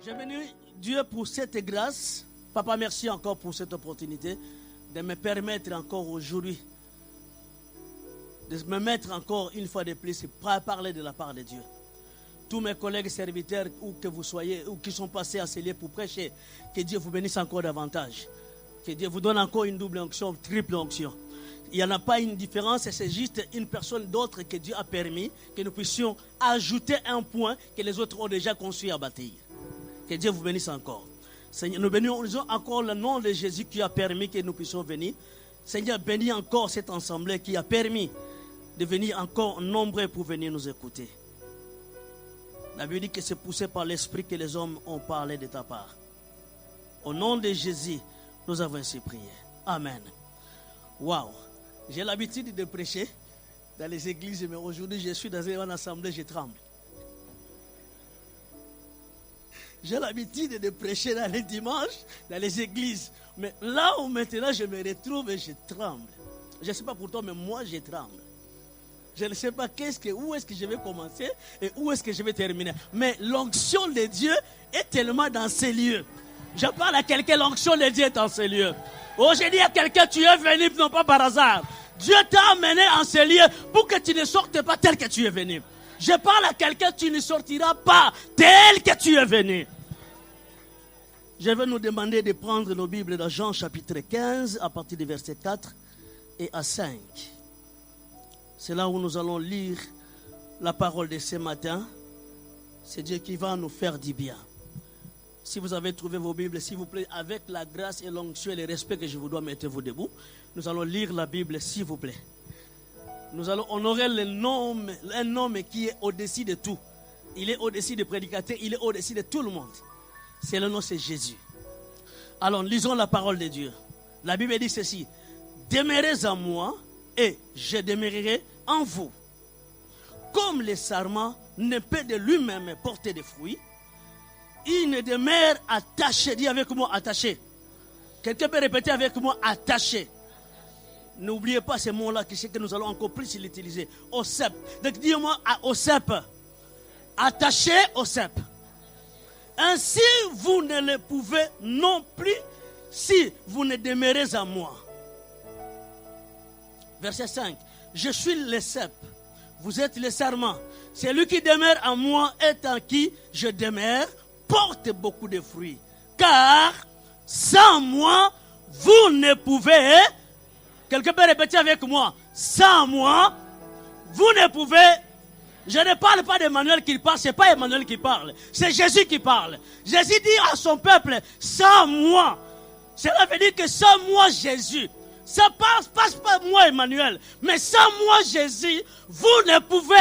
J'ai béni Dieu pour cette grâce. Papa, merci encore pour cette opportunité de me permettre encore aujourd'hui, de me mettre encore une fois de plus à parler de la part de Dieu. Tous mes collègues serviteurs, où que vous soyez, ou qui sont passés à ce lieu pour prêcher, que Dieu vous bénisse encore davantage. Que Dieu vous donne encore une double onction, une triple onction. Il n'y en a pas une différence, c'est juste une personne d'autre que Dieu a permis que nous puissions ajouter un point que les autres ont déjà construit à bâtir. Que Dieu vous bénisse encore. Seigneur, nous bénissons encore le nom de Jésus qui a permis que nous puissions venir. Seigneur, bénis encore cette assemblée qui a permis de venir encore nombreux pour venir nous écouter. La Bible dit que c'est poussé par l'Esprit que les hommes ont parlé de ta part. Au nom de Jésus, nous avons ainsi prié. Amen. Waouh! J'ai l'habitude de prêcher dans les églises, mais aujourd'hui je suis dans une assemblée, je tremble. J'ai l'habitude de prêcher dans les dimanches, dans les églises. Mais là où maintenant je me retrouve et je tremble. Je ne sais pas pour toi, mais moi je tremble. Je ne sais pas où est-ce que je vais commencer et où est-ce que je vais terminer. Mais l'onction de Dieu est tellement dans ces lieux. Je parle à quelqu'un, l'onction de Dieu est dans ces lieux. Oh, je dis à quelqu'un, tu es venu non pas par hasard. Dieu t'a amené en ces lieux pour que tu ne sortes pas tel que tu es venu. Je parle à quelqu'un, tu ne sortiras pas tel que tu es venu. Je vais nous demander de prendre nos Bibles dans Jean chapitre 15 à partir du verset 4 et à 5. C'est là où nous allons lire la parole de ce matin. C'est Dieu qui va nous faire du bien. Si vous avez trouvé vos Bibles, s'il vous plaît, avec la grâce et l'onction et le respect que je vous dois, mettez-vous debout. Nous allons lire la Bible, s'il vous plaît. Nous allons honorer un homme qui est au-dessus de tout. Il est au-dessus des prédicateurs, il est au-dessus de tout le monde. C'est le nom, c'est Jésus. Alors, lisons la parole de Dieu. La Bible dit ceci. Demeurez en moi et je demeurerai en vous. Comme le sarment ne peut de lui-même porter des fruits, il ne demeure attaché. Dis avec moi, attaché. Quelqu'un peut répéter avec moi, attaché. N'oubliez pas ce mot-là, que nous allons encore plus l'utiliser. Au cep. Donc, dis-moi, au cep. Attaché au cep. Ainsi, vous ne le pouvez non plus si vous ne demeurez en moi. Verset 5. Je suis le cep. Vous êtes le sarment. Celui qui demeure en moi est en qui je demeure, porte beaucoup de fruits. Car sans moi, vous ne pouvez. Quelqu'un peut répéter avec moi. Sans moi, vous ne pouvez. Je ne parle pas d'Emmanuel qui parle, ce n'est pas Emmanuel qui parle, c'est Jésus qui parle. Jésus dit à son peuple, sans moi. Cela veut dire que sans moi, Jésus, ça passe pas moi Emmanuel, mais sans moi, Jésus, vous ne pouvez.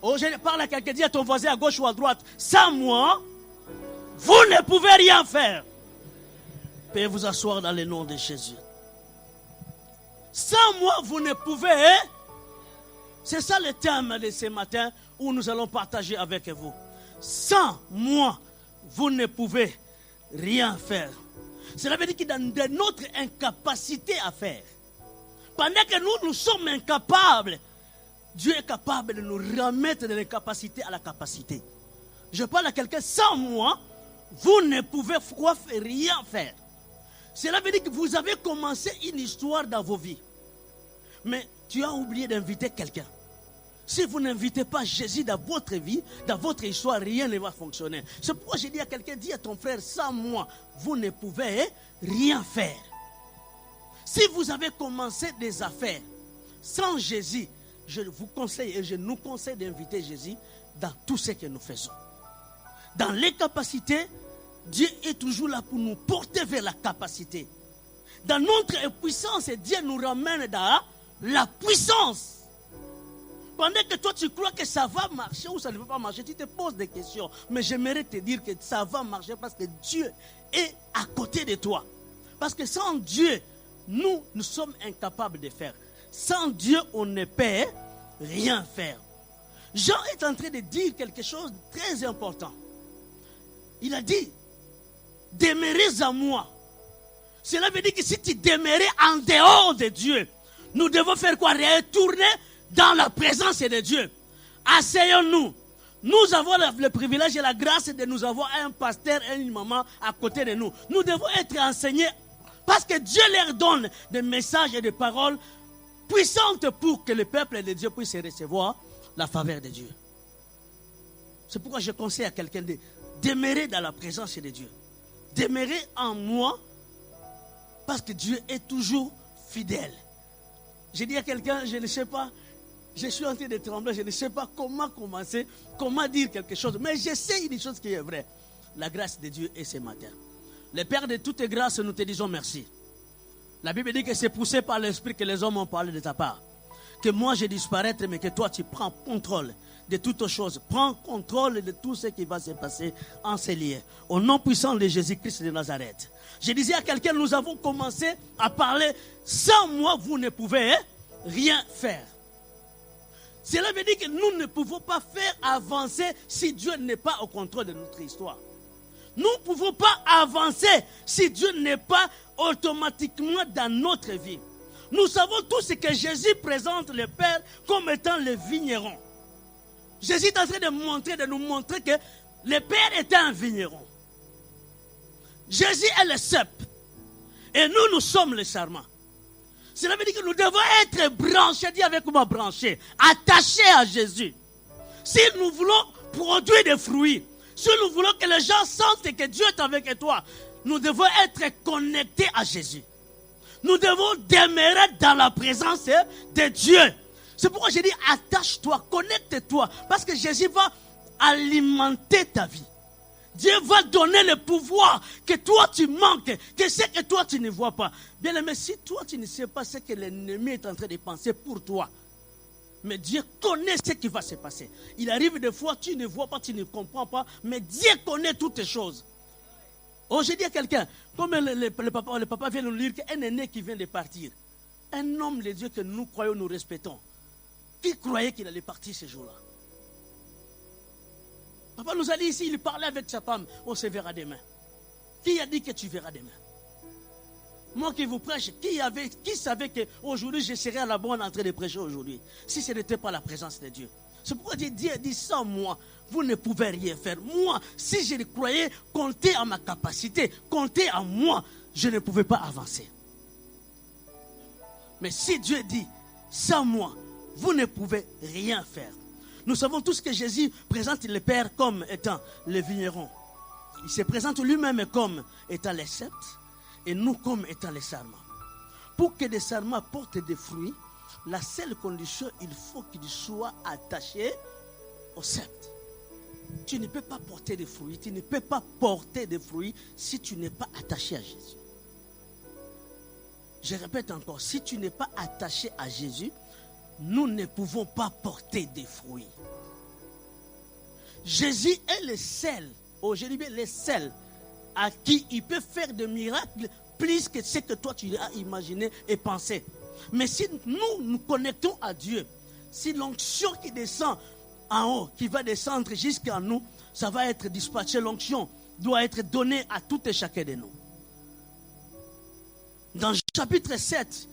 Oh, je parle à quelqu'un, dis à ton voisin à gauche ou à droite, sans moi, vous ne pouvez rien faire. Veuillez vous asseoir dans le nom de Jésus. Sans moi, vous ne pouvez. C'est ça le thème de ce matin où nous allons partager avec vous. Sans moi, vous ne pouvez rien faire. Cela veut dire que dans notre incapacité à faire, pendant que nous sommes incapables Dieu est capable de nous remettre de l'incapacité à la capacité. Je parle à quelqu'un, sans moi, vous ne pouvez rien faire. Cela veut dire que vous avez commencé une histoire dans vos vies. Mais tu as oublié d'inviter quelqu'un. Si vous n'invitez pas Jésus dans votre vie, dans votre histoire, rien ne va fonctionner. C'est pourquoi j'ai dit à quelqu'un, dis à ton frère, sans moi, vous ne pouvez rien faire. Si vous avez commencé des affaires sans Jésus, je vous conseille et je nous conseille d'inviter Jésus dans tout ce que nous faisons. Dans les capacités, Dieu est toujours là pour nous porter vers la capacité. Dans notre impuissance, Dieu nous ramène dans la puissance. Pendant que toi tu crois que ça va marcher ou ça ne va pas marcher, tu te poses des questions. Mais j'aimerais te dire que ça va marcher parce que Dieu est à côté de toi. Parce que sans Dieu, nous sommes incapables de faire. Sans Dieu, on ne peut rien faire. Jean est en train de dire quelque chose de très important. Il a dit, demeurez en moi. Cela veut dire que si tu demeurais en dehors de Dieu, nous devons faire quoi? Retourner dans la présence de Dieu. Asseyons-nous. Nous avons le privilège et la grâce de nous avoir un pasteur et une maman à côté de nous. Nous devons être enseignés parce que Dieu leur donne des messages et des paroles puissantes pour que le peuple de Dieu puisse recevoir la faveur de Dieu. C'est pourquoi je conseille à quelqu'un de demeurer dans la présence de Dieu. Demeurer en moi parce que Dieu est toujours fidèle. J'ai dit à quelqu'un, je ne sais pas, je suis en train de trembler, je ne sais pas comment commencer, comment dire quelque chose. Mais je sais une chose qui est vraie. La grâce de Dieu est ce matin. Le Père de toutes grâces, nous te disons merci. La Bible dit que c'est poussé par l'Esprit que les hommes ont parlé de ta part. Que moi je disparaisse, mais que toi tu prends contrôle de toutes choses. Prends contrôle de tout ce qui va se passer en ces lieux. Au nom puissant de Jésus-Christ de Nazareth. Je disais à quelqu'un, nous avons commencé à parler, sans moi vous ne pouvez rien faire. Cela veut dire que nous ne pouvons pas faire avancer si Dieu n'est pas au contrôle de notre histoire. Nous ne pouvons pas avancer si Dieu n'est pas automatiquement dans notre vie. Nous savons tous que Jésus présente le Père comme étant le vigneron. Jésus est en train de nous montrer que le Père était un vigneron. Jésus est le cep. Et nous sommes les sarments. Cela veut dire que nous devons être branchés, dis avec moi branchés, attachés à Jésus. Si nous voulons produire des fruits, si nous voulons que les gens sentent que Dieu est avec toi, nous devons être connectés à Jésus. Nous devons demeurer dans la présence de Dieu. C'est pourquoi j'ai dit attache-toi, connecte-toi, parce que Jésus va alimenter ta vie. Dieu va donner le pouvoir que toi tu manques, que ce que toi tu ne vois pas. Bien aimé, si toi tu ne sais pas ce que l'ennemi est en train de penser pour toi, mais Dieu connaît ce qui va se passer. Il arrive des fois, tu ne vois pas, tu ne comprends pas, mais Dieu connaît toutes les choses. Oh, j'ai dit à quelqu'un, comme le papa vient de nous dire qu'un aîné qui vient de partir, un homme de Dieu que nous croyons, nous respectons, qui croyait qu'il allait partir ce jour-là? Papa nous a dit ici, il parlait avec sa femme, on se verra demain. Qui a dit que tu verras demain? Moi qui vous prêche, qui savait qu'aujourd'hui je serais à la bonne en train de prêcher aujourd'hui, si ce n'était pas la présence de Dieu? C'est pourquoi Dieu a dit, sans moi, vous ne pouvez rien faire. Moi, si je croyais compter à ma capacité, compter à moi, je ne pouvais pas avancer. Mais si Dieu dit, sans moi, vous ne pouvez rien faire. Nous savons tous que Jésus présente le Père comme étant le vigneron. Il se présente lui-même comme étant les sept et nous comme étant les sarments. Pour que les sarments portent des fruits, la seule condition, il faut qu'ils soient attachés au sept. Tu ne peux pas porter des fruits, tu ne peux pas porter des fruits si tu n'es pas attaché à Jésus. Je répète encore, si tu n'es pas attaché à Jésus, nous ne pouvons pas porter des fruits. Jésus est le seul, je dis bien le seul, à qui il peut faire des miracles plus que ce que toi tu as imaginé et pensé. Mais si nous nous connectons à Dieu, si l'onction qui descend en haut, qui va descendre jusqu'à nous, ça va être dispatché. L'onction doit être donnée à tout et chacun de nous. Dans chapitre 7,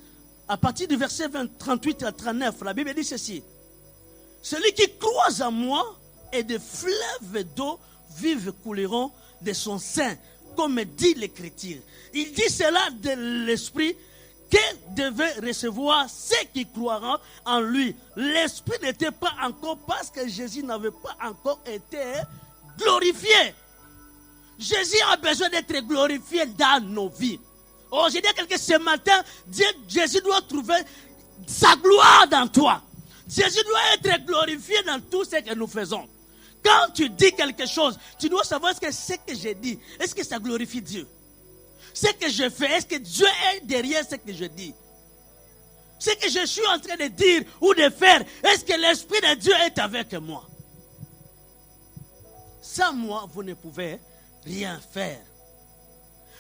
à partir du verset 38 à 39, la Bible dit ceci. Celui qui croit en moi, et des fleuves d'eau vives couleront de son sein, comme dit l'Écriture. Il dit cela de l'Esprit que devait recevoir ceux qui croiront en lui. L'Esprit n'était pas encore, parce que Jésus n'avait pas encore été glorifié. Jésus a besoin d'être glorifié dans nos vies. Oh, j'ai dit à quelqu'un ce matin, Jésus doit trouver sa gloire dans toi. Jésus doit être glorifié dans tout ce que nous faisons. Quand tu dis quelque chose, tu dois savoir est-ce que ce que j'ai dit, est-ce que ça glorifie Dieu? Ce que je fais, est-ce que Dieu est derrière ce que je dis? Ce que je suis en train de dire ou de faire, est-ce que l'Esprit de Dieu est avec moi? Sans moi, vous ne pouvez rien faire.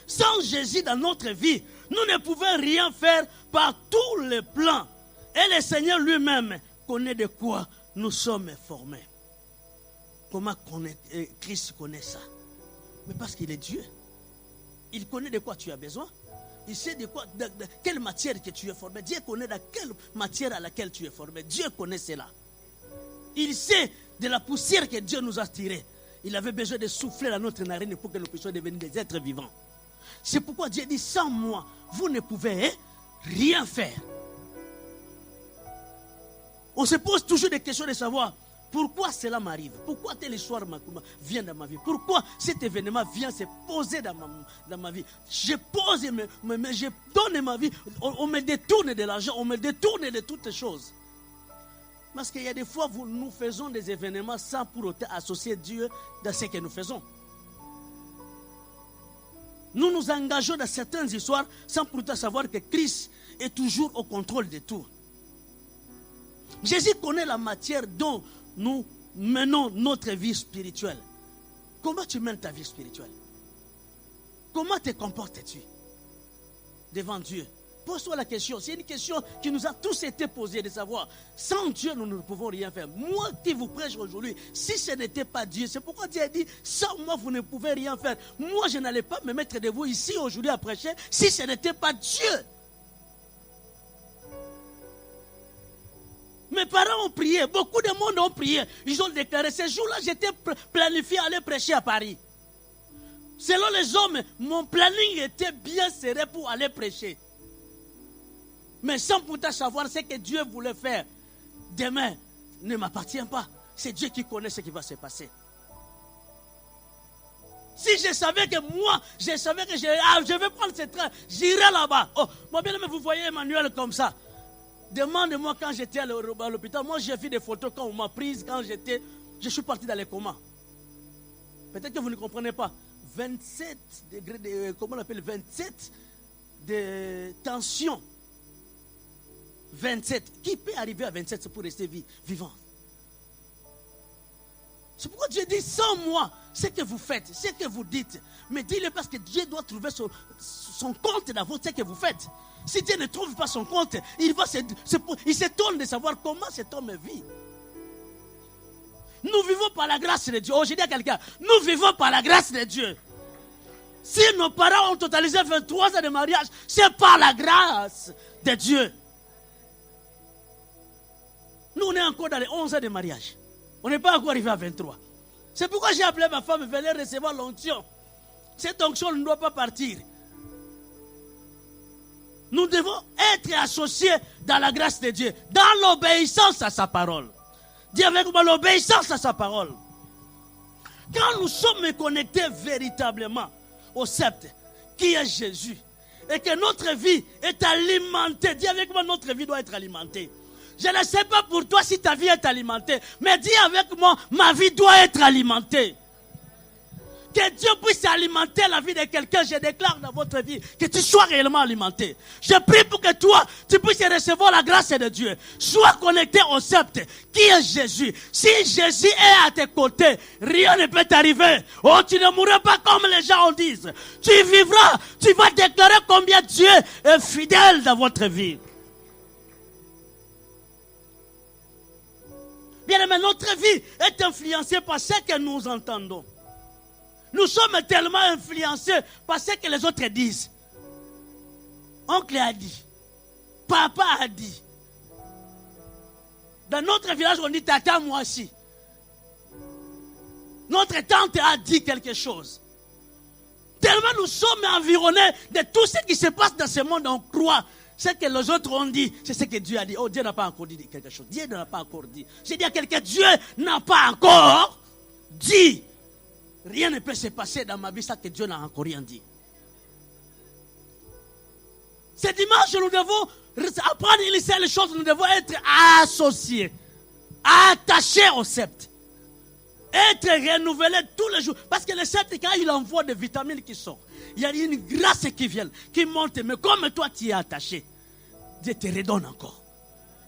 Sans Jésus dans notre vie, nous ne pouvons rien faire par tous les plans. Et le Seigneur lui-même connaît de quoi nous sommes formés. Comment Christ connaît ça? Mais parce qu'il est Dieu. Il connaît de quoi tu as besoin. Il sait de quoi, de quelle matière que tu es formé. Dieu connaît de quelle matière à laquelle tu es formé. Dieu connaît cela. Il sait de la poussière que Dieu nous a tirée. Il avait besoin de souffler dans notre narine pour que nous puissions devenir des êtres vivants. C'est pourquoi Dieu dit, sans moi, vous ne pouvez rien faire. On se pose toujours des questions de savoir pourquoi cela m'arrive. Pourquoi telle histoire vient dans ma vie. Pourquoi cet événement vient se poser dans ma vie. Je pose, je donne ma vie. On me détourne de l'argent, on me détourne de toutes choses. Parce qu'il y a des fois où nous faisons des événements sans pour autant associer Dieu dans ce que nous faisons. Nous nous engageons dans certaines histoires sans pour autant savoir que Christ est toujours au contrôle de tout. Jésus connaît la matière dont nous menons notre vie spirituelle. Comment tu mènes ta vie spirituelle? Comment te comportes-tu devant Dieu? Pose-toi la question. C'est une question qui nous a tous été posée de savoir. Sans Dieu, nous ne pouvons rien faire. Moi qui vous prêche aujourd'hui, si ce n'était pas Dieu, c'est pourquoi Dieu a dit, sans moi, vous ne pouvez rien faire. Moi, je n'allais pas me mettre de vous ici aujourd'hui à prêcher si ce n'était pas Dieu. Mes parents ont prié, beaucoup de monde ont prié. Ils ont déclaré, ce jour-là, j'étais planifié à aller prêcher à Paris. Selon les hommes, mon planning était bien serré pour aller prêcher. Mais sans pourtant savoir ce que Dieu voulait faire, demain ne m'appartient pas. C'est Dieu qui connaît ce qui va se passer. Si je savais que moi, je savais que je vais prendre ce train, j'irai là-bas. Oh, mon bien-aimé, vous voyez Emmanuel comme ça. Demande-moi quand j'étais à l'hôpital. Moi, j'ai vu des photos quand on m'a prise, je suis parti dans les comas. Peut-être que vous ne comprenez pas. 27 degrés de, comment on appelle, 27 de tension. 27. Qui peut arriver à 27 pour rester vivant? C'est pourquoi Dieu dit, sans moi, ce que vous faites, ce que vous dites, mais dis-le parce que Dieu doit trouver son compte dans ce que vous faites. Si Dieu ne trouve pas son compte, il s'étonne de savoir comment cet homme vit. Nous vivons par la grâce de Dieu. Oh, j'ai dit à quelqu'un, nous vivons par la grâce de Dieu. Si nos parents ont totalisé 23 ans de mariage, c'est par la grâce de Dieu. Nous, on est encore dans les 11 ans de mariage. On n'est pas encore arrivé à 23. C'est pourquoi j'ai appelé ma femme, venez recevoir l'onction. Cette onction ne doit pas partir. Nous devons être associés dans la grâce de Dieu, dans l'obéissance à sa parole. Dis avec moi l'obéissance à sa parole. Quand nous sommes connectés véritablement au sceptre, qui est Jésus, et que notre vie est alimentée, dis avec moi notre vie doit être alimentée. Je ne sais pas pour toi si ta vie est alimentée, mais dis avec moi, ma vie doit être alimentée. Que Dieu puisse alimenter la vie de quelqu'un, je déclare dans votre vie, que tu sois réellement alimenté. Je prie pour que toi, tu puisses recevoir la grâce de Dieu. Sois connecté au sceptre, qui est Jésus. Si Jésus est à tes côtés, rien ne peut t'arriver. Oh, tu ne mourras pas comme les gens en disent. Tu vivras, tu vas déclarer combien Dieu est fidèle dans votre vie. Bien aimé, notre vie est influencée par ce que nous entendons. Nous sommes tellement influencés par ce que les autres disent. Oncle a dit. Papa a dit. Dans notre village, on dit tata, moi aussi. Notre tante a dit quelque chose. Tellement nous sommes environnés de tout ce qui se passe dans ce monde, on croit. Ce que les autres ont dit, c'est ce que Dieu a dit. Oh, Dieu n'a pas encore dit quelque chose. Dieu n'a pas encore dit. J'ai dit à quelqu'un, Dieu n'a pas encore dit. Rien ne peut se passer dans ma vie sans que Dieu n'a encore rien dit. Ce dimanche, nous devons apprendre une seule chose, nous devons être associés, attachés au sceptre. Être renouvelés tous les jours. Parce que le sceptre, quand il envoie des vitamines qui sortent, il y a une grâce qui vient, qui monte. Mais comme toi, tu es attaché, Dieu te redonne encore.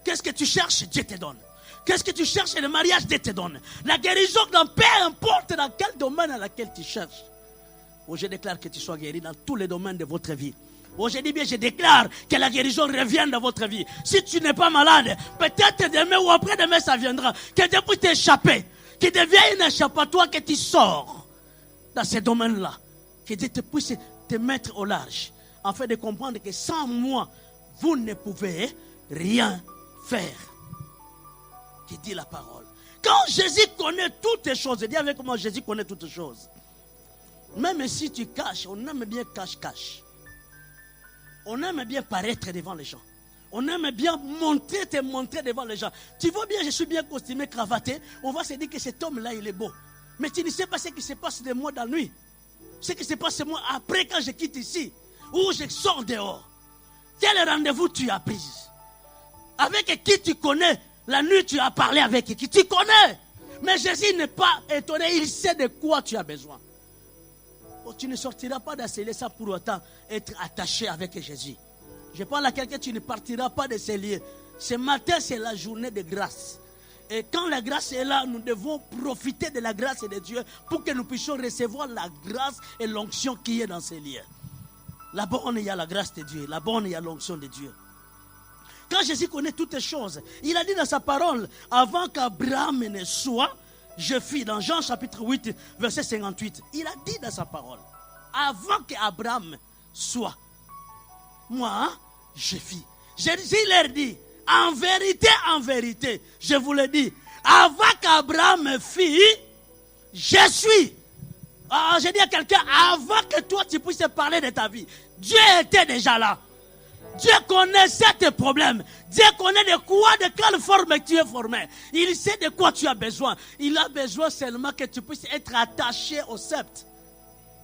Qu'est-ce que tu cherches? Dieu te donne. Qu'est-ce que tu cherches? Le mariage, Dieu te donne. La guérison, peu importe dans quel domaine à laquelle tu cherches. Oh, je déclare que tu sois guéri dans tous les domaines de votre vie. Oh, je dis bien, je déclare que la guérison revienne dans votre vie. Si tu n'es pas malade, peut-être demain ou après-demain, ça viendra. Que Dieu puisse t'échapper. Que devienne un échappatoire, que tu sors dans ces domaines-là. Que Dieu te puisse te mettre au large. Afin de comprendre que sans moi, vous ne pouvez rien faire. Qui dit la parole. Quand Jésus connaît toutes les choses, dis avec moi, Jésus connaît toutes les choses. Même si tu caches, on aime bien cache-cache. On aime bien paraître devant les gens. On aime bien te montrer devant les gens. Tu vois bien, je suis bien costumé, cravaté. On va se dire que cet homme-là, il est beau. Mais tu ne sais pas ce qui se passe de moi dans la nuit. Ce qui se passe de moi après quand je quitte ici. Ou je sors dehors. Quel rendez-vous tu as pris? Avec qui tu connais? La nuit, tu as parlé avec qui tu connais. Mais Jésus n'est pas étonné. Il sait de quoi tu as besoin. Oh, tu ne sortiras pas d'asseller ça pour autant être attaché avec Jésus. Je parle à quelqu'un, tu ne partiras pas de ces lieux. Ce matin, c'est la journée de grâce. Et quand la grâce est là, nous devons profiter de la grâce de Dieu pour que nous puissions recevoir la grâce et l'onction qui est dans ces lieux. Là-bas, il y a la grâce de Dieu. Là-bas, il y a l'onction de Dieu. Quand Jésus connaît toutes les choses, il a dit dans sa parole, avant qu'Abraham ne soit, je fis, dans Jean chapitre 8, verset 58. Il a dit dans sa parole, avant qu'Abraham soit, moi, je fis. Jésus leur dit, en vérité, je vous le dis, avant qu'Abraham fît, je suis. Ah, je dis à quelqu'un, avant que toi tu puisses parler de ta vie, Dieu était déjà là. Dieu connaissait tes problèmes. Dieu connaît de quoi, de quelle forme tu es formé. Il sait de quoi tu as besoin. Il a besoin seulement que tu puisses être attaché au sceptre.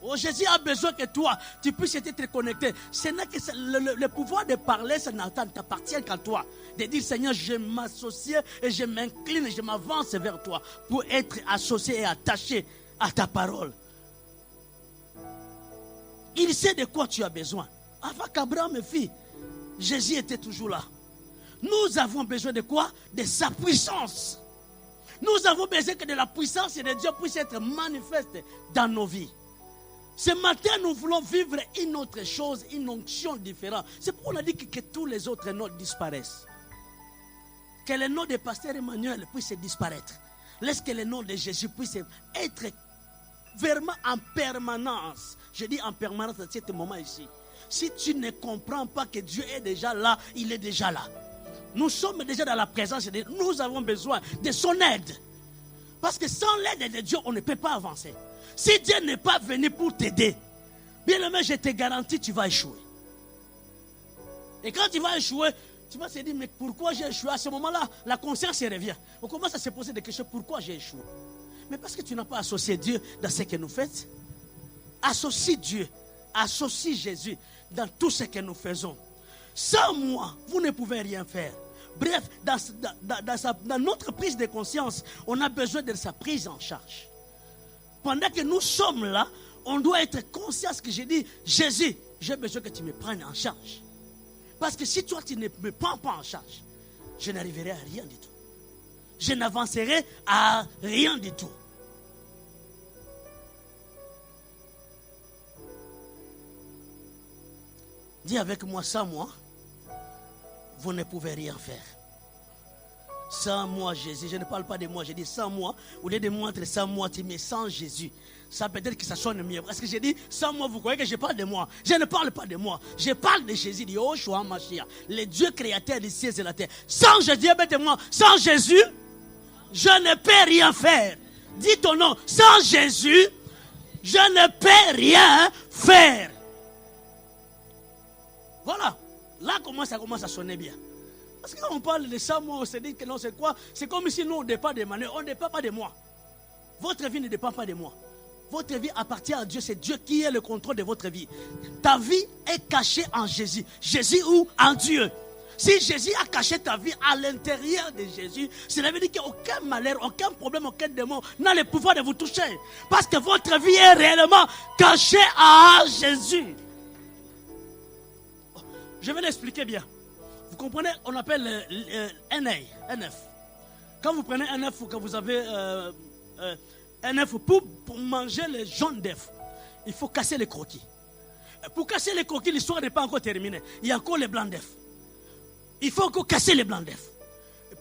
Oh, Jésus a besoin que toi, tu puisses être connecté. Ce n'est que le pouvoir de parler, ça ne t'appartient qu'à toi. De dire, Seigneur, je m'associe et je m'incline et je m'avance vers toi pour être associé et attaché à ta parole. Il sait de quoi tu as besoin. Avant qu'Abraham fît, Jésus était toujours là. Nous avons besoin de quoi? De sa puissance. Nous avons besoin que de la puissance de Dieu puisse être manifeste dans nos vies. Ce matin, nous voulons vivre une autre chose, une onction différente. C'est pourquoi on a dit que tous les autres noms disparaissent. Que le nom de pasteur Emmanuel puisse disparaître. Laisse que le nom de Jésus puisse être vraiment en permanence. Je dis en permanence à ce moment ici. Si tu ne comprends pas que Dieu est déjà là, il est déjà là. Nous sommes déjà dans la présence de Dieu. Nous avons besoin de son aide. Parce que sans l'aide de Dieu, on ne peut pas avancer. Si Dieu n'est pas venu pour t'aider, bien aimé, je te garantis, tu vas échouer. Et quand tu vas échouer, tu vas te dire, mais pourquoi j'ai échoué? À ce moment-là, la conscience revient. On commence à se poser des questions, pourquoi j'ai échoué? Mais parce que tu n'as pas associé Dieu dans ce que nous faisons. Associe Dieu, associe Jésus dans tout ce que nous faisons. Sans moi, vous ne pouvez rien faire. Bref, dans notre prise de conscience, on a besoin de sa prise en charge. Pendant que nous sommes là, on doit être conscient que j'ai dit, Jésus, j'ai besoin que tu me prennes en charge. Parce que si toi, tu ne me prends pas en charge, je n'arriverai à rien du tout. Je n'avancerai à rien du tout. Dis avec moi, sans moi, vous ne pouvez rien faire. Sans moi, Jésus. Je ne parle pas de moi, je dis sans moi. Au lieu de moi entre sans moi, tu mets sans Jésus. Ça peut-être que ça sonne mieux. Parce que j'ai dit sans moi, vous croyez que je parle de moi. Je ne parle pas de moi. Je parle de Jésus, de Yoshua Mashiach, le Dieu créateur des cieux et de la terre. Sans Jésus, moi, sans Jésus, je ne peux rien faire. Dis ton nom. Sans Jésus, je ne peux rien faire. Voilà. Là, comment ça commence à sonner bien. Parce que quand on parle de ça, moi, on se dit que non, c'est quoi? C'est comme si nous, on ne dépend de Emmanuel. On ne dépend pas de moi. Votre vie ne dépend pas de moi. Votre vie appartient à Dieu. C'est Dieu qui est le contrôle de votre vie. Ta vie est cachée en Jésus. Jésus ou en Dieu. Si Jésus a caché ta vie à l'intérieur de Jésus, cela veut dire qu'aucun malheur, aucun problème, aucun démon n'a le pouvoir de vous toucher. Parce que votre vie est réellement cachée à Jésus. Je vais l'expliquer bien. Vous comprenez, on appelle un œuf. Quand vous prenez un œuf, quand vous avez un œuf, pour manger les jaunes d'œuf, il faut casser les croquis. Pour casser les croquis, l'histoire n'est pas encore terminée. Il y a encore les blancs d'œuf. Il faut encore casser les blancs d'œuf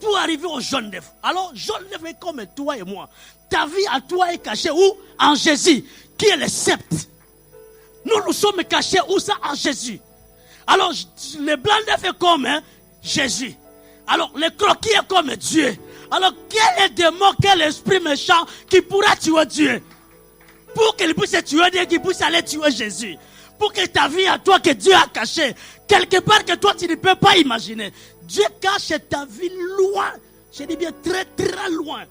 pour arriver aux jaunes d'œuf. Alors, jaune d'œuf est comme toi et moi. Ta vie à toi est cachée où? En Jésus, qui est le sceptre. Nous sommes cachés où ça? En Jésus. Alors, le blanc d'œuf est comme Jésus. Alors, le croquis est comme Dieu. Alors, quel est le démon, quel esprit méchant qui pourra tuer Dieu? Pour qu'il puisse tuer Dieu, qu'il puisse aller tuer Jésus. Pour que ta vie à toi, que Dieu a cachée, quelque part que toi, tu ne peux pas imaginer. Dieu cache ta vie loin. Je dis bien très, très loin.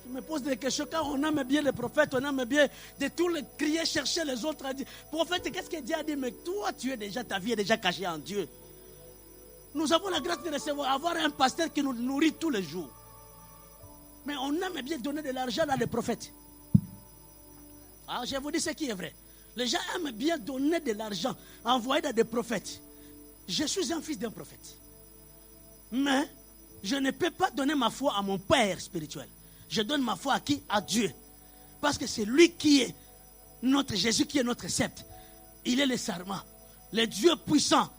Je me pose des questions quand on aime bien les prophètes, on aime bien de tous les crier, chercher les autres à dire. Prophète, qu'est-ce que Dieu a dit? Mais toi, ta vie est déjà cachée en Dieu. Nous avons la grâce de recevoir, avoir un pasteur qui nous nourrit tous les jours. Mais on aime bien donner de l'argent à les prophètes. Alors, je vous dis ce qui est vrai. Les gens aiment bien donner de l'argent, envoyer à des prophètes. Je suis un fils d'un prophète. Mais je ne peux pas donner ma foi à mon père spirituel. Je donne ma foi à qui? À Dieu. Parce que c'est lui qui est notre Jésus, qui est notre sceptre. Il est le serment. Le Dieu puissant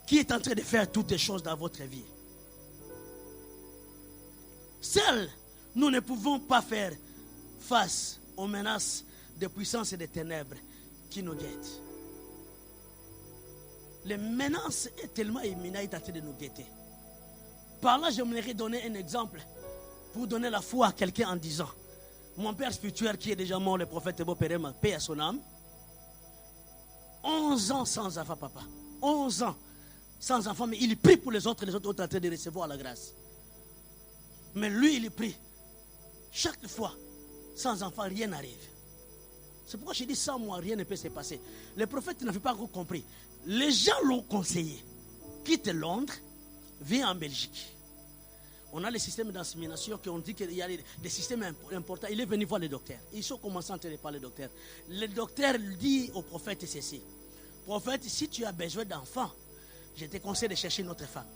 qui est en train de faire toutes les choses dans votre vie. Seuls, nous ne pouvons pas faire face aux menaces de puissance et de ténèbres qui nous guettent. Les menaces est tellement imminentes en train de nous guetter. Par là, j'aimerais donner un exemple pour donner la foi à quelqu'un en disant, mon père spirituel qui est déjà mort, le prophète Ebo Perema, paix à son âme, 11 ans sans enfant, papa. 11 ans sans enfant, mais il prie pour les autres sont en train de recevoir la grâce. Mais lui, il prie. Chaque fois, sans enfant, rien n'arrive. C'est pourquoi je dis sans moi, rien ne peut se passer. Le prophète n'avait pas encore compris. Les gens l'ont conseillé. Quitte Londres, viens en Belgique. On a les systèmes d'insémination qui ont dit qu'il y a des systèmes importants. Il est venu voir le docteur. Ils sont commencés à entendre parler au docteur. Le docteur dit au prophète ceci. Prophète, si tu as besoin d'enfants, je te conseille de chercher une autre femme.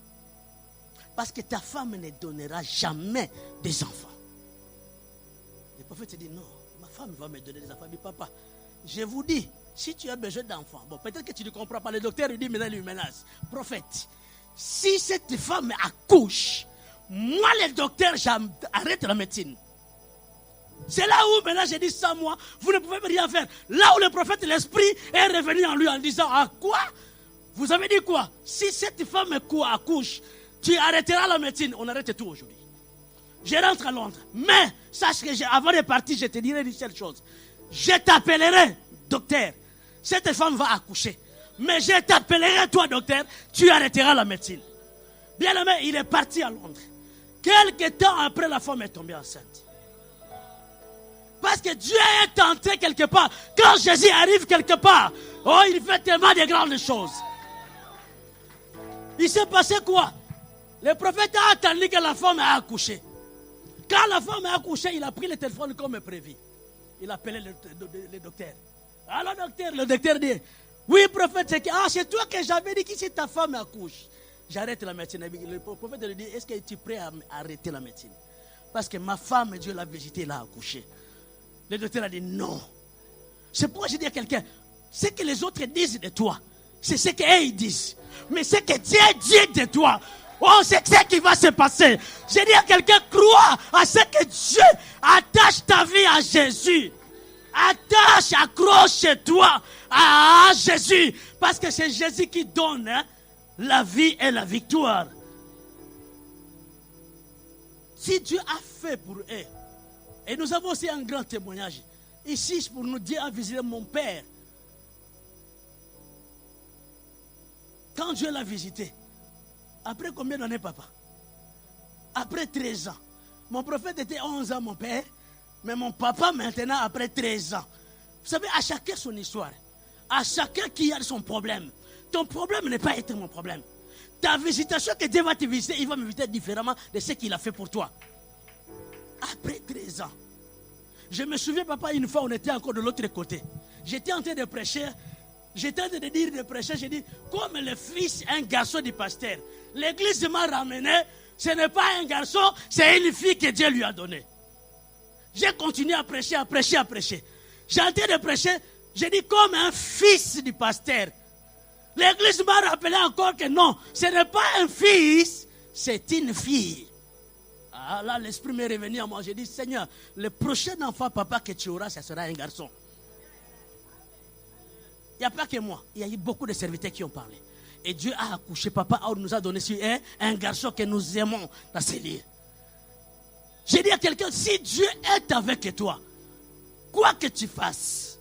Parce que ta femme ne donnera jamais des enfants. Le prophète dit non, ma femme va me donner des enfants. Il dit papa, je vous dis, si tu as besoin d'enfants, bon peut-être que tu ne comprends pas. Le docteur lui dit maintenant il lui menace. Prophète, si cette femme accouche, moi le docteur j'arrête la médecine. C'est là où maintenant j'ai dit sans moi, vous ne pouvez rien faire. Là où le prophète, l'esprit est revenu en lui en disant, ah quoi? Vous avez dit quoi? Si cette femme accouche, tu arrêteras la médecine. On arrête tout aujourd'hui. Je rentre à Londres. Mais, sache que avant de partir, je te dirai une seule chose. Je t'appellerai, docteur. Cette femme va accoucher. Mais je t'appellerai, toi, docteur, tu arrêteras la médecine. Bien aimé, il est parti à Londres. Quelque temps après, la femme est tombée enceinte. Parce que Dieu est entré quelque part. Quand Jésus arrive quelque part, oh, il fait tellement de grandes choses. Il s'est passé quoi? Le prophète a attendu que la femme a accouché. Quand la femme a accouché, il a pris le téléphone comme prévu. Il a appelé le docteur. Alors le docteur dit, oui prophète, c'est toi que j'avais dit que si ta femme accouche, j'arrête la médecine. Le prophète lui dit, est-ce que tu es prêt à arrêter la médecine? Parce que ma femme, Dieu l'a visitée, elle a accouché. Le docteur a dit non. C'est pourquoi je dis à quelqu'un, ce que les autres disent de toi, c'est ce qu'eux disent. Mais ce que Dieu dit de toi, Oh, c'est ce qui va se passer. J'ai dit à quelqu'un, crois à ce que Dieu attache ta vie à Jésus. Attache, accroche-toi à Jésus. Parce que c'est Jésus qui donne la vie et la victoire. Si Dieu a fait pour eux, et nous avons aussi un grand témoignage. Ici, pour nous dire, à visiter mon père. Quand Dieu l'a visité, après combien d'années, papa? Après 13 ans. Mon prophète était 11 ans, mon père. Mais mon papa, maintenant, après 13 ans. Vous savez, à chacun son histoire. À chacun qui a son problème. Ton problème n'est pas être mon problème. Ta visitation que Dieu va te visiter, il va me visiter différemment de ce qu'il a fait pour toi. Après 13 ans. Je me souviens, papa, une fois, on était encore de l'autre côté. J'étais en train de prêcher. J'étais en train de dire, de prêcher. J'ai dit, comme le fils, un garçon du pasteur. L'église m'a ramené. Ce n'est pas un garçon, c'est une fille que Dieu lui a donnée. J'ai continué à prêcher, à prêcher, à prêcher. J'ai en train de prêcher. J'ai dit, comme un fils du pasteur. L'église m'a rappelé encore que non, ce n'est pas un fils, c'est une fille. Ah là, l'esprit m'est revenu à moi. J'ai dit, Seigneur, le prochain enfant, papa, que tu auras, ce sera un garçon. Il n'y a pas que moi. Il y a eu beaucoup de serviteurs qui ont parlé. Et Dieu a accouché, papa nous a donné un garçon que nous aimons dans ces lieux. J'ai dit à quelqu'un, si Dieu est avec toi, quoi que tu fasses,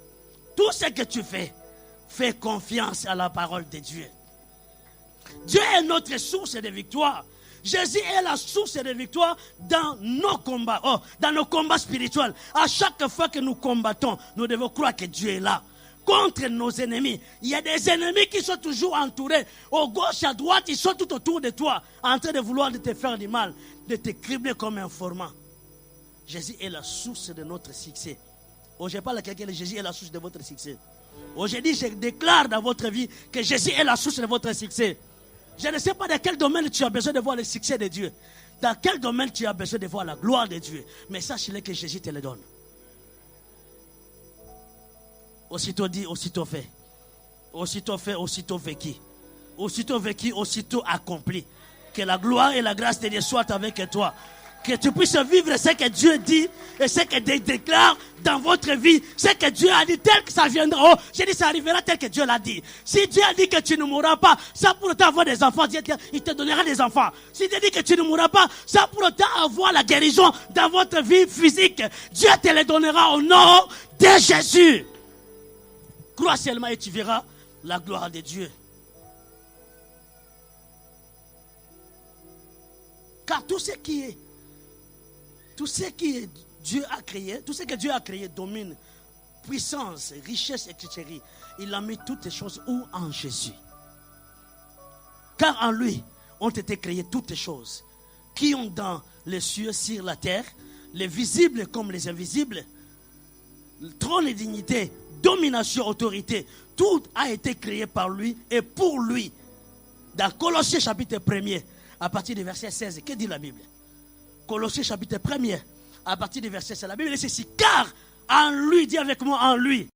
tout ce que tu fais, fais confiance à la parole de Dieu. Dieu est notre source de victoire. Jésus est la source de victoire dans nos combats, dans nos combats spirituels. À chaque fois que nous combattons, nous devons croire que Dieu est là. Contre nos ennemis. Il y a des ennemis qui sont toujours entourés. Au gauche, à droite, ils sont tout autour de toi, en train de vouloir te faire du mal, de te cribler comme un formant. Jésus est la source de notre succès. Oh, je parle à quelqu'un, Jésus est la source de votre succès. Aujourd'hui, je déclare dans votre vie que Jésus est la source de votre succès. Je ne sais pas dans quel domaine tu as besoin de voir le succès de Dieu. Dans quel domaine tu as besoin de voir la gloire de Dieu. Mais sache-le que Jésus te le donne. Aussitôt dit, aussitôt fait. Aussitôt fait, aussitôt vécu. Aussitôt vécu, aussitôt accompli. Que la gloire et la grâce de Dieu soient avec toi. Que tu puisses vivre ce que Dieu dit et ce que Dieu déclare dans votre vie. Ce que Dieu a dit tel que ça viendra. Oh, j'ai dit ça arrivera tel que Dieu l'a dit. Si Dieu a dit que tu ne mourras pas, ça pour autant avoir des enfants, Dieu, il te donnera des enfants. Si Dieu dit que tu ne mourras pas, ça pour autant avoir la guérison dans votre vie physique. Dieu te le donnera au nom de Jésus. Crois seulement et tu verras la gloire de Dieu. Car tout ce que Dieu a créé, tout ce que Dieu a créé domine puissance, richesse, etc. Il a mis toutes les choses où? En Jésus. Car en lui ont été créées toutes les choses qui ont dans les cieux, sur la terre, les visibles comme les invisibles, le trône et dignité, domination, autorité, tout a été créé par lui et pour lui. Dans Colossiens chapitre 1er, à partir du verset 16, que dit la Bible? Colossiens chapitre 1er, à partir du verset 16, la Bible dit ceci, car en lui, dis avec moi, en lui,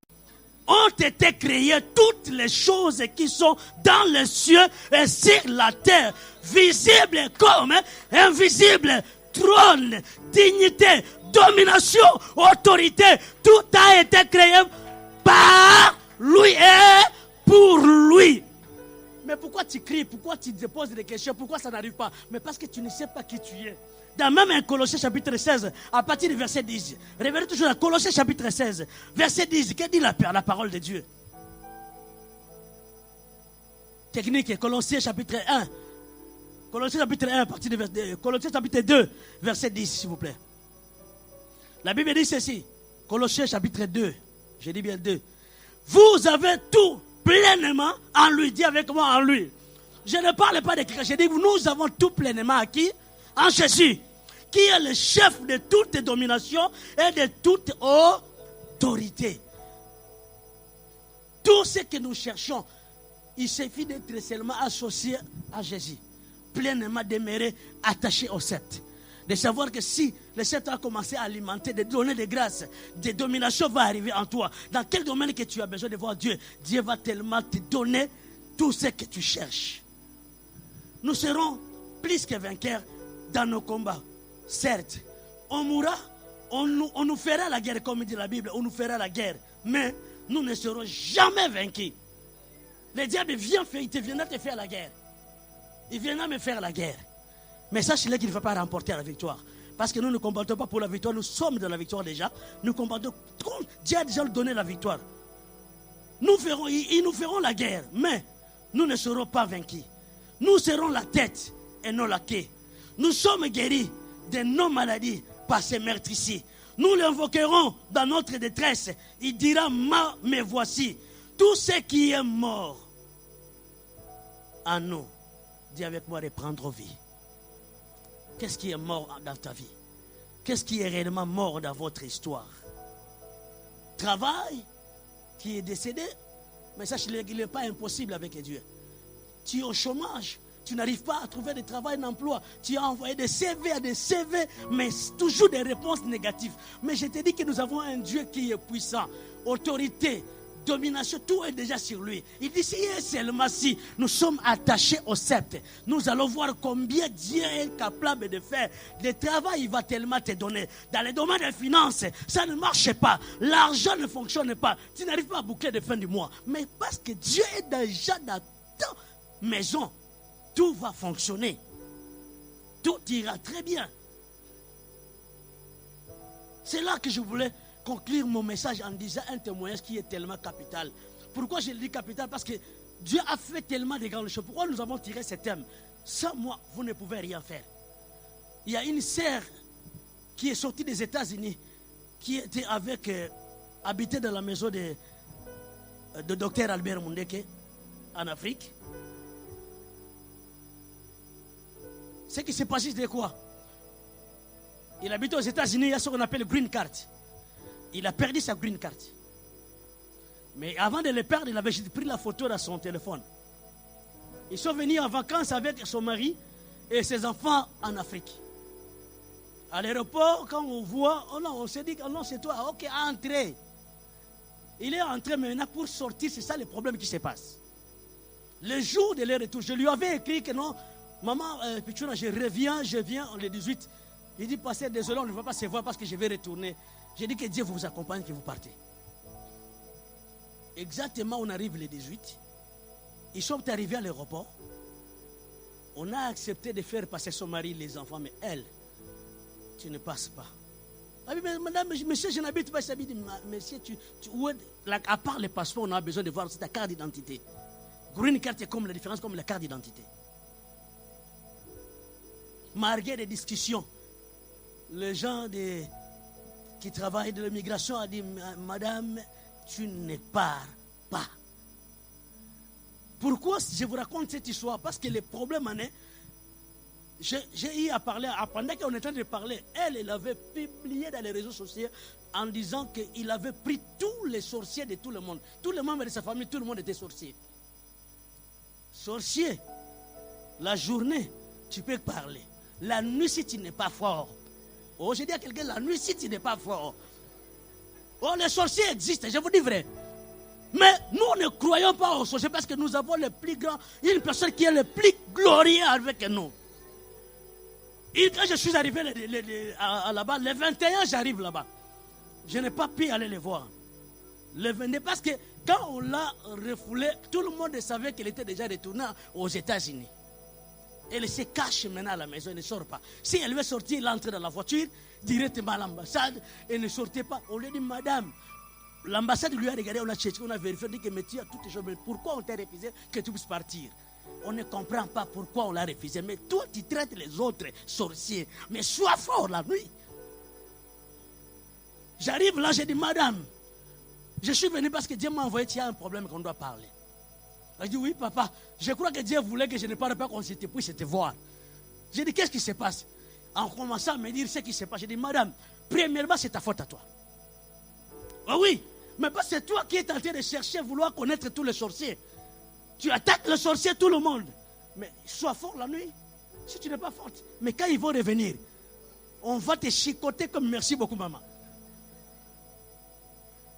ont été créées toutes les choses qui sont dans les cieux et sur la terre, visibles comme invisibles, trône, dignité, domination, autorité, tout a été créé par lui et pour lui. Mais pourquoi tu cries? Pourquoi tu te poses des questions? Pourquoi ça n'arrive pas? Mais parce que tu ne sais pas qui tu es. Dans même un Colossiens chapitre 16, à partir du verset 10. Révélez toujours dans Colossiens chapitre 16, verset 10. Que dit la parole de Dieu? Technique, Colossiens chapitre 1. Colossiens chapitre 1, à partir du verset 2. Colossiens chapitre 2, verset 10, s'il vous plaît. La Bible dit ceci. Colossiens chapitre 2. Je dis bien 2. Vous avez tout pleinement en lui. Dis avec moi, en lui. Je ne parle pas de quelqu'un. Je dis nous avons tout pleinement acquis en Jésus, qui est le chef de toute domination et de toute autorité. Tout ce que nous cherchons, il suffit d'être seulement associé à Jésus. Pleinement demeuré, attaché au sceptre. De savoir que si le sceptre a commencé à alimenter, de donner des grâces, des dominations vont arriver en toi. Dans quel domaine que tu as besoin de voir Dieu, Dieu va tellement te donner tout ce que tu cherches. Nous serons plus que vainqueurs dans nos combats. Certes, on mourra, on nous fera la guerre, comme dit la Bible, on nous fera la guerre. Mais nous ne serons jamais vaincus. Le diable viendra te faire la guerre. Il viendra me faire la guerre. Mais sache-le qu'il ne va pas remporter la victoire. Parce que nous ne combattons pas pour la victoire, nous sommes dans la victoire déjà. Nous combattons, Dieu a déjà donné la victoire. Ils nous feront la guerre, mais nous ne serons pas vaincus. Nous serons la tête et non la queue. Nous sommes guéris de nos maladies par ces meurtriciers. Nous l'invoquerons dans notre détresse. Il dira, me voici. Tout ce qui est mort en nous, dis avec moi, reprendre vie. Qu'est-ce qui est mort dans ta vie? Qu'est-ce qui est réellement mort dans votre histoire? Travail qui est décédé, mais sache qu'il n'est pas impossible avec Dieu. Tu es au chômage, tu n'arrives pas à trouver de travail, d'emploi. Tu as envoyé des CV à des CV, mais toujours des réponses négatives. Mais je te dis que nous avons un Dieu qui est puissant, autorité, domination, tout est déjà sur lui. Il dit, si seulement si nous sommes attachés au sceptre, nous allons voir combien Dieu est capable de faire. Le travail, il va tellement te donner. Dans le domaine des finances, ça ne marche pas. L'argent ne fonctionne pas. Tu n'arrives pas à boucler de fin du mois. Mais parce que Dieu est déjà dans ta maison, tout va fonctionner. Tout ira très bien. C'est là que je voulais conclure mon message en disant un témoignage qui est tellement capital. Pourquoi je le dis capital? Parce que Dieu a fait tellement de grandes choses. Pourquoi nous avons tiré ce thème? Sans moi, vous ne pouvez rien faire. Il y a une sœur qui est sortie des États-Unis, qui était habitée dans la maison de Dr Albert Mundeke en Afrique. Ce qui s'est passé, c'est quoi? Il habite aux États-Unis, il y a ce qu'on appelle green card. Il a perdu sa green card. Mais avant de le perdre, il avait pris la photo dans son téléphone. Ils sont venus en vacances avec son mari et ses enfants en Afrique. À l'aéroport, quand on voit, oh non, on s'est dit, oh non, c'est toi, ok, entrez. Il est entré, mais maintenant pour sortir, c'est ça le problème qui se passe. Le jour de leur retour, je lui avais écrit que non, maman, Pichouna, je viens le 18. Il dit, pasteur, désolé, on ne va pas se voir parce que je vais retourner. J'ai dit que Dieu vous accompagne, que vous partez. Exactement, on arrive le 18. Ils sont arrivés à l'aéroport. On a accepté de faire passer son mari, les enfants, mais elle, tu ne passes pas. Ah oui, mais madame, monsieur, je n'habite pas. Monsieur, à part le passeport, on a besoin de voir ta carte d'identité. Green card est comme la différence, comme la carte d'identité. Malgré des discussions, les gens qui travaillent de l'immigration ont dit, madame, tu ne pars pas. Pourquoi je vous raconte cette histoire? Parce que le problème en est, j'ai eu à parler, pendant qu'on était en train de parler, elle avait publié dans les réseaux sociaux en disant qu'il avait pris tous les sorciers de tout le monde. Tous les membres de sa famille, tout le monde était sorcier. Sorcier, la journée, tu peux parler. La nuit, si tu n'es pas fort. Oh, je dis à quelqu'un, la nuit, si tu n'es pas fort. Oh, les sorciers existent, je vous dis vrai. Mais nous ne croyons pas aux sorciers parce que nous avons le plus grand, une personne qui est le plus glorieux avec nous. Et quand je suis arrivé là-bas, le 21, j'arrive là-bas. Je n'ai pas pu aller les voir. Le 22, parce que quand on l'a refoulé, tout le monde savait qu'elle était déjà retournée aux États-Unis. Elle se cache maintenant à la maison, elle ne sort pas. Si elle veut sortir, elle entre dans la voiture, directement à l'ambassade, elle ne sortait pas. On lui dit, madame, l'ambassade lui a regardé, on a cherché, on a vérifié, on dit que mais tu as toutes les choses, mais pourquoi on t'a refusé que tu puisses partir? On ne comprend pas pourquoi on l'a refusé. Mais toi, tu traites les autres sorciers. Mais sois fort la nuit. J'arrive là, j'ai dit, madame, je suis venu parce que Dieu m'a envoyé, tu as un problème qu'on doit parler. Elle dit, oui, papa, je crois que Dieu voulait que je ne parle pas qu'on puisse te voir. J'ai dit, qu'est-ce qui se passe? En commençant à me dire ce qui se passe, j'ai dit, madame, premièrement, c'est ta faute à toi. Ah oui, mais pas c'est toi qui es en train de chercher, vouloir connaître tous les sorciers. Tu attaques les sorciers, tout le monde. Mais sois fort la nuit. Si tu n'es pas forte. Mais quand ils vont revenir, on va te chicoter comme merci beaucoup, maman.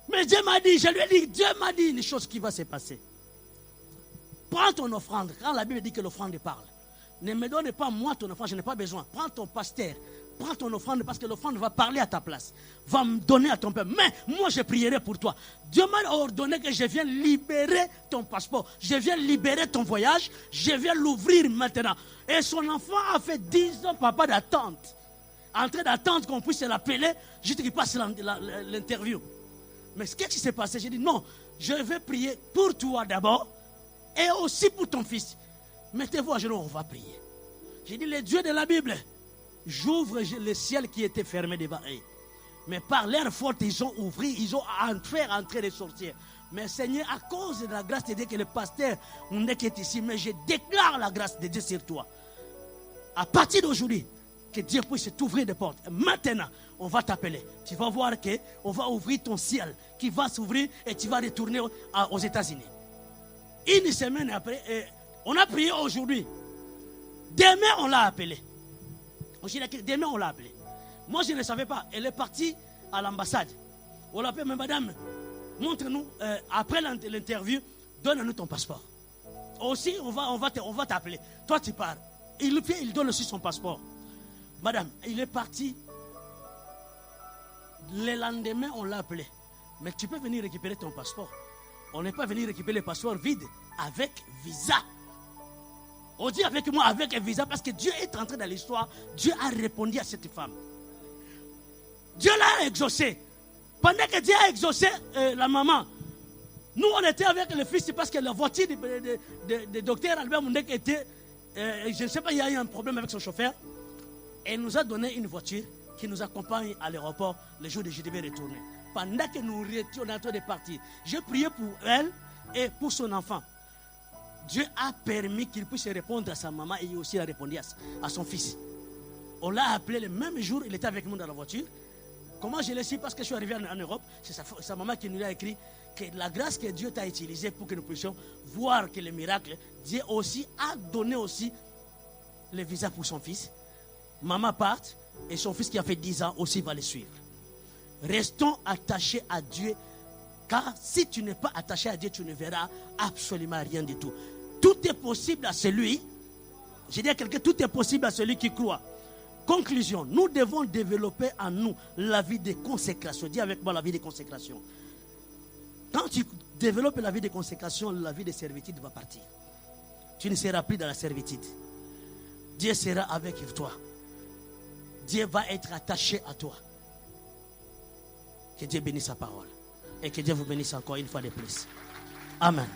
Mais Dieu m'a dit, je lui ai dit, Dieu m'a dit une chose qui va se passer. Prends ton offrande. Quand la Bible dit que l'offrande parle, Ne me donne pas moi ton offrande, je n'ai pas besoin. Prends ton pasteur, prends ton offrande parce que l'offrande va parler à ta place. Va me donner à ton peuple. Mais moi je prierai pour toi. Dieu m'a ordonné que je vienne libérer ton passeport. Je viens libérer ton voyage. Je viens l'ouvrir maintenant. Et son enfant a fait 10 ans, papa, d'attente. En train d'attendre qu'on puisse l'appeler, juste qu'il passe l'interview. Mais qu'est-ce qui s'est passé? J'ai dit non, je vais prier pour toi d'abord et aussi pour ton fils. Mettez-vous à genoux, on va prier. J'ai dit, les dieux de la Bible, j'ouvre le ciel qui était fermé devant eux. Mais par l'air fort, ils ont ouvert, ils ont fait entrer les sorciers. Mais Seigneur, à cause de la grâce de Dieu que le pasteur qui est ici, mais je déclare la grâce de Dieu sur toi. À partir d'aujourd'hui, que Dieu puisse t'ouvrir des portes. Maintenant, on va t'appeler. Tu vas voir qu'on va ouvrir ton ciel qui va s'ouvrir et tu vas retourner aux États-Unis. Une semaine après, on a prié aujourd'hui. Demain, on l'a appelé. Demain, on l'a appelé. Moi, je ne savais pas. Elle est partie à l'ambassade. On l'a appelé, mais madame, montre-nous, après l'interview, donne-nous ton passeport. Aussi, on va t'appeler. Toi, tu pars. Il donne aussi son passeport. Madame, il est parti. Le lendemain, on l'a appelé. Mais tu peux venir récupérer ton passeport. On n'est pas venu récupérer le passeport vide avec visa. On dit avec moi, avec un visa, parce que Dieu est entré dans l'histoire. Dieu a répondu à cette femme. Dieu l'a exaucé. Pendant que Dieu a exaucé la maman, nous on était avec le fils parce que la voiture de docteur Albert Moundek était, je ne sais pas, il y a eu un problème avec son chauffeur. Et il nous a donné une voiture qui nous accompagne à l'aéroport le jour où je devais retourner. Pendant que nous étions en train de partir, j'ai prié pour elle et pour son enfant. Dieu a permis qu'il puisse répondre à sa maman et aussi il a répondu à son fils. On l'a appelé le même jour, il était avec nous dans la voiture. Comment je le sais? Parce que je suis arrivé en Europe, c'est sa maman qui nous a écrit que la grâce que Dieu t'a utilisée pour que nous puissions voir que le miracle, Dieu aussi a donné aussi le visa pour son fils. Maman part et son fils qui a fait 10 ans aussi va le suivre. Restons attachés à Dieu, car si tu n'es pas attaché à Dieu, tu ne verras absolument rien du tout. Tout est possible à celui, je dis à quelqu'un, tout est possible à celui qui croit. Conclusion, nous devons développer en nous la vie de consécration. Dis avec moi la vie de consécration. Quand tu développes la vie de consécration, la vie de servitude va partir. Tu ne seras plus dans la servitude. Dieu sera avec toi. Dieu va être attaché à toi. Que Dieu bénisse sa parole. Et que Dieu vous bénisse encore une fois de plus. Amen.